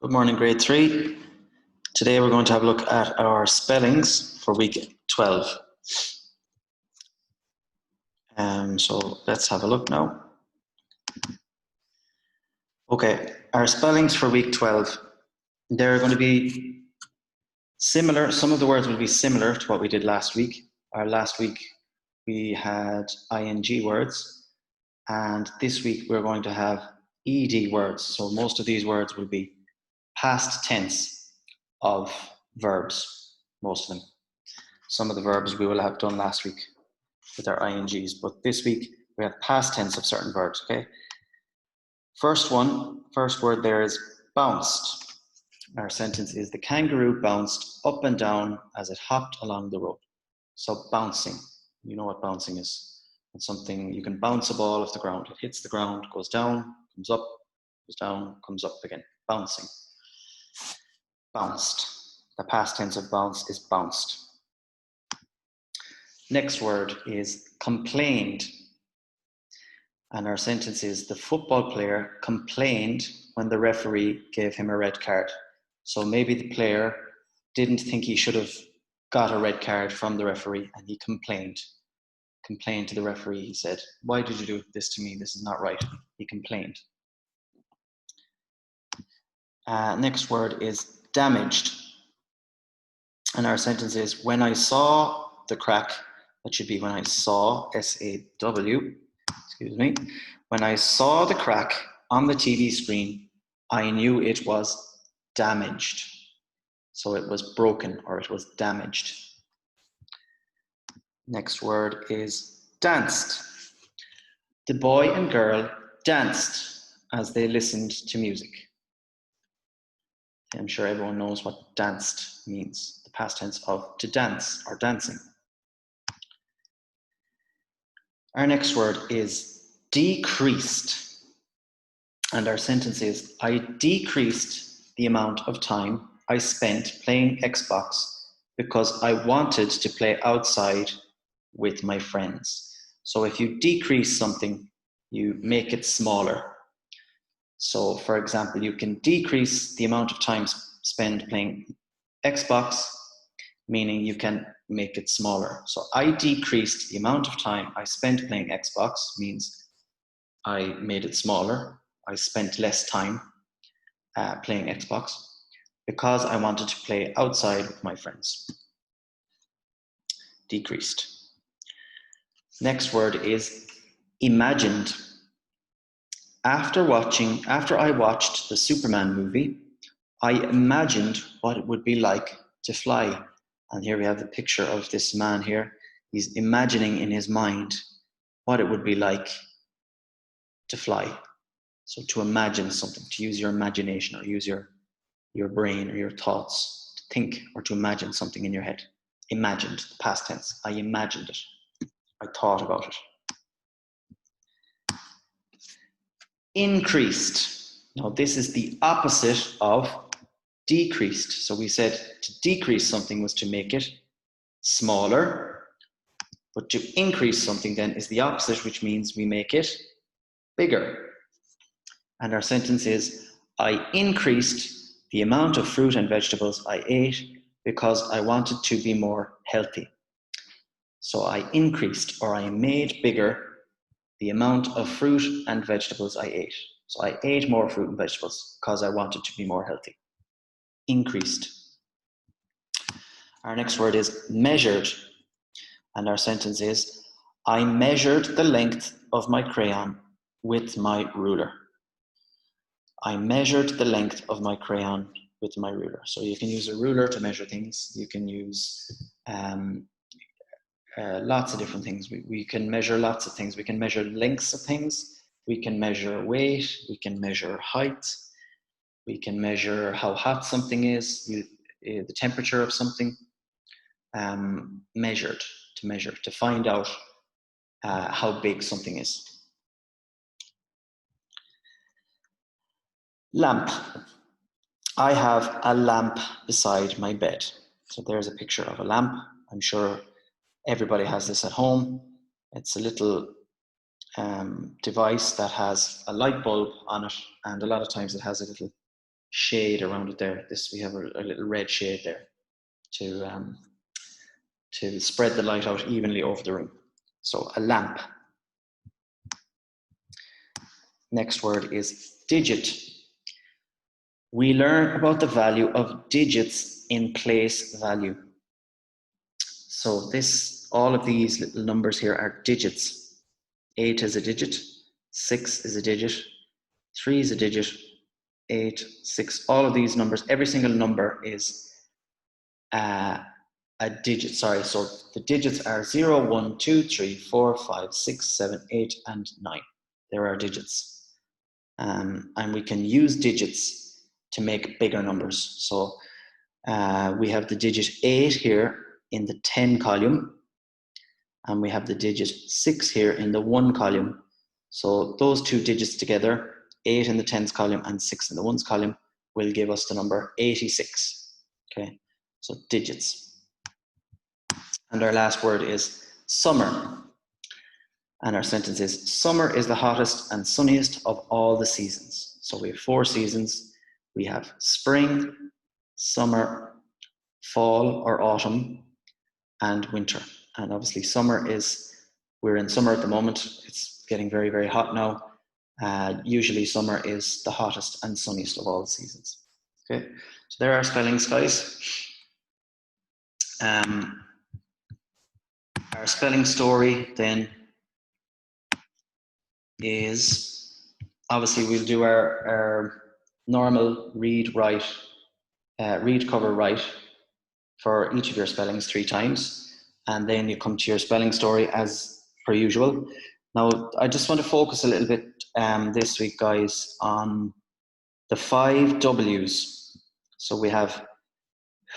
Good morning, grade 3. Today we're going to have a look at our spellings for week 12. So let's have a look now. Okay, our spellings for week 12. They're going to be similar. Some of the words will be similar to what we did last week. Last week we had ing words, and this week we're going to have ed words. So most of these words will be past tense of verbs, most of them. Some of the verbs we will have done last week with our INGs, but this week we have past tense of certain verbs, okay? First word there is bounced. Our sentence is, the kangaroo bounced up and down as it hopped along the road. So bouncing, you know what bouncing is. It's something, you can bounce a ball off the ground. It hits the ground, goes down, comes up, goes down, comes up again. Bouncing. Bounced. The past tense of bounce is bounced. Next word is complained. And our sentence is, the football player complained when the referee gave him a red card. So maybe the player didn't think he should have got a red card from the referee, and he complained to the referee. He said, why did you do this to me? This is not right. He complained. Next word is damaged. And our sentence is, when I saw the crack, that should be when I saw, S-A-W, excuse me. When I saw the crack on the TV screen, I knew it was damaged. So it was broken, or it was damaged. Next word is danced. The boy and girl danced as they listened to music. I'm sure everyone knows what danced means. The past tense of to dance or dancing. Our next word is decreased. And our sentence is, I decreased the amount of time I spent playing Xbox because I wanted to play outside with my friends. So if you decrease something, you make it smaller. So for example, you can decrease the amount of time spent playing Xbox, meaning you can make it smaller. So I decreased the amount of time I spent playing Xbox means I made it smaller. I spent less time playing Xbox because I wanted to play outside with my friends. Decreased. Next word is imagined. After I watched the Superman movie, I imagined what it would be like to fly. And here we have the picture of this man here. He's imagining in his mind what it would be like to fly. So to imagine something, to use your imagination or use your brain or your thoughts to think or to imagine something in your head. Imagined, past tense. I imagined it. I thought about it. Increased. Now this is the opposite of decreased. So we said to decrease something was to make it smaller, but to increase something then is the opposite, which means we make it bigger. And our sentence is, I increased the amount of fruit and vegetables I ate because I wanted to be more healthy. So I increased, or I made bigger, the amount of fruit and vegetables I ate. So I ate more fruit and vegetables because I wanted to be more healthy. Increased. Our next word is measured. And our sentence is, I measured the length of my crayon with my ruler. I measured the length of my crayon with my ruler. So you can use a ruler to measure things. You can use lots of different things. We can measure lots of things. We can measure lengths of things. We can measure weight. We can measure height. We can measure how hot something is, the temperature of something. Measured, to find out how big something is. Lamp. I have a lamp beside my bed. So there's a picture of a lamp. I'm sure everybody has this at home. It's a little device that has a light bulb on it, and a lot of times it has a little shade around it there. We have a little red shade there to spread the light out evenly over the room. So a lamp. Next word is digit. We learn about the value of digits in place value. So all of these little numbers here are digits. 8 is a digit, 6 is a digit, 3 is a digit, 8, 6, all of these numbers, every single number is a digit, sorry. So the digits are 0, 1, 2, 3, 4, 5, 6, 7, 8, and 9. There are digits. And we can use digits to make bigger numbers. So we have the digit 8 here in the 10 column, and we have the digit 6 here in the 1 column. So those two digits together, 8 in the 10s column and 6 in the 1s column, will give us the number 86. Okay, so digits. And our last word is summer. And our sentence is, summer is the hottest and sunniest of all the seasons. So we have 4 seasons. We have spring, summer, fall or autumn, and winter. And obviously we're in summer at the moment. It's getting very, very hot now. Usually summer is the hottest and sunniest of all the seasons. Okay, so there are spellings, guys. Our spelling story then is, obviously we'll do our normal read, write, read, cover, write for each of your spellings 3 times. And then you come to your spelling story as per usual. Now, I just want to focus a little bit this week, guys, on the 5 W's. So we have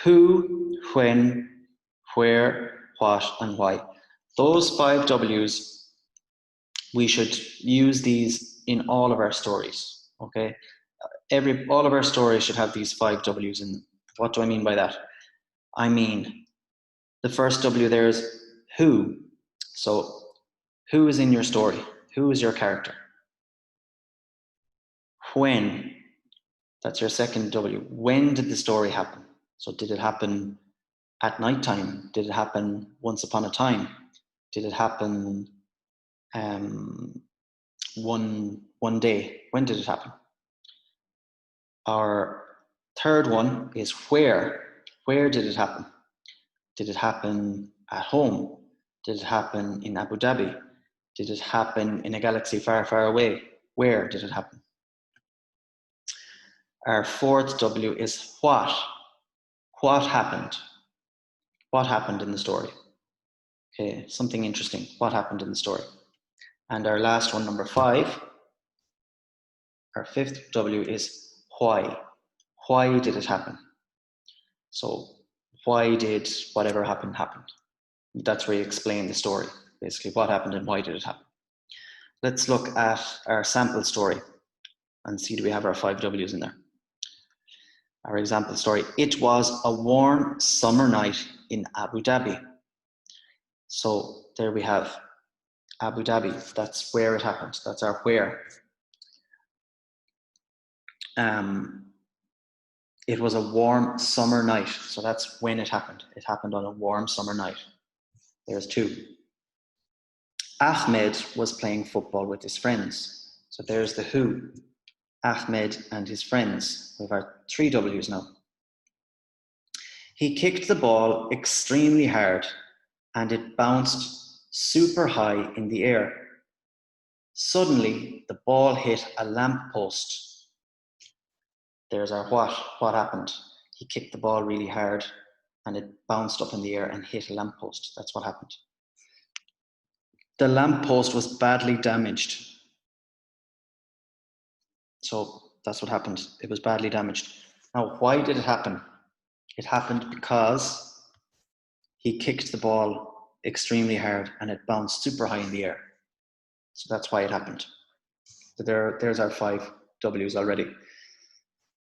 who, when, where, what, and why. Those 5 W's, we should use these in all of our stories, okay? All of our stories should have these 5 W's in them. What do I mean by that? I mean, the first W there is who. So who is in your story? Who is your character? When, that's your second W. When did the story happen? So did it happen at night time? Did it happen once upon a time? Did it happen one day? When did it happen? Our third one is where. Where did it happen? Did it happen at home? Did it happen in Abu Dhabi? Did it happen in a galaxy far, far away? Where did it happen? Our fourth W is what. What happened? What happened in the story? Okay, something interesting. What happened in the story? And our last one, number 5, our fifth W is why. Why did it happen? So why did whatever happened happen? That's where you explain the story, basically what happened and why did it happen. Let's look at our sample story and see, do we have our 5 W's in there? Our example story, it was a warm summer night in Abu Dhabi. So there we have Abu Dhabi, that's where it happened, that's our where. It was a warm summer night, so that's when it happened. It happened on a warm summer night. There's 2. Ahmed was playing football with his friends. So there's the who. Ahmed and his friends. We have our 3 W's now. He kicked the ball extremely hard and it bounced super high in the air. Suddenly, the ball hit a lamp post. There's our what. What happened? He kicked the ball really hard and it bounced up in the air and hit a lamp post. That's what happened. The lamp post was badly damaged. So that's what happened. It was badly damaged. Now, why did it happen? It happened because he kicked the ball extremely hard and it bounced super high in the air. So that's why it happened. So there's our 5 W's already.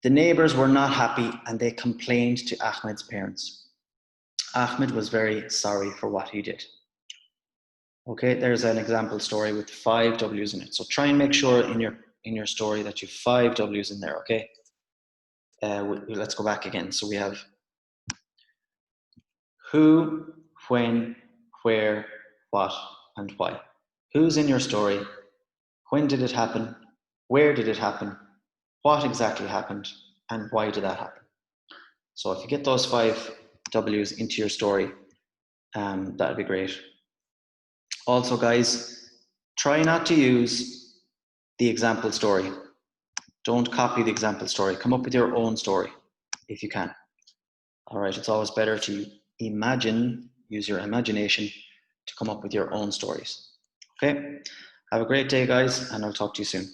The neighbors were not happy and they complained to Ahmed's parents. Ahmed was very sorry for what he did. Okay, there's an example story with 5 W's in it. So try and make sure in your story that you have 5 W's in there, okay? let's go back again. So we have who, when, where, what, and why. Who's in your story? When did it happen? Where did it happen? What exactly happened? And why did that happen? So if you get those 5 W's into your story, that'd be great. Also, guys, try not to use the example story. Don't copy the example story. Come up with your own story if you can. All right, it's always better to imagine, use your imagination to come up with your own stories. Okay, have a great day, guys, and I'll talk to you soon.